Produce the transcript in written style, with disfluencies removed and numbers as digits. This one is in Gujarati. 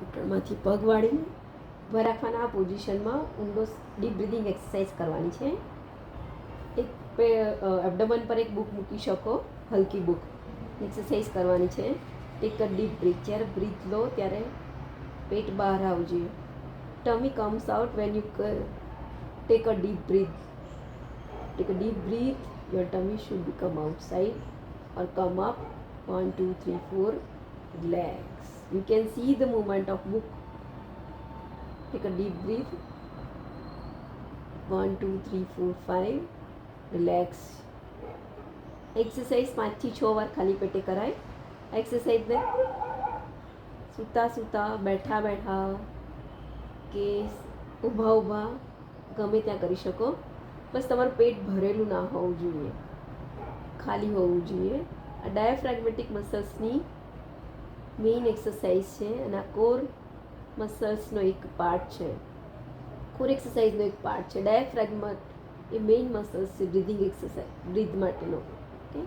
ઘૂંટણમાંથી પગ વાળીને ઊભા રાખવાના. આ પોઝિશનમાં ઊંડો ડીપ બ્રિધિંગ એક્સરસાઇઝ કરવાની છે. એક એબડોમન પર એક બુક મૂકી શકો, હલકી બુક. એક્સરસાઇઝ કરવાની છે. Take a deep breath. જ્યારે બ્રીથ લો ત્યારે પેટ બહાર આવવું જોઈએ. Tummy comes out when you take a deep breath. Take a deep breath. Your tummy should be come outside or come up. 1 2 3 4. Relax. You can see the movement of book. Take a deep breath. 1 2 3 4 5. Relax. Exercise 5 થી 6 વાર ખાલી પેટે કરાય. એક્સરસાઇઝને સૂતા સૂતા, બેઠા બેઠા કે ઊભા ઊભા ગમે ત્યાં કરી શકો. બસ તમારું પેટ ભરેલું ના હોવું જોઈએ, ખાલી હોવું જોઈએ. આ ડાયાફ્રેગમેટિક મસલ્સની મેઇન એક્સરસાઇઝ છે અને આ કોર મસલ્સનો એક પાર્ટ છે. કોર એક્સરસાઇઝનો એક પાર્ટ છે. ડાયાફ્રેગમ એ મેઇન મસલ્સ છે બ્રિધિંગ એક્સરસાઇઝ, બ્રીથ માટેનો. ઓકે.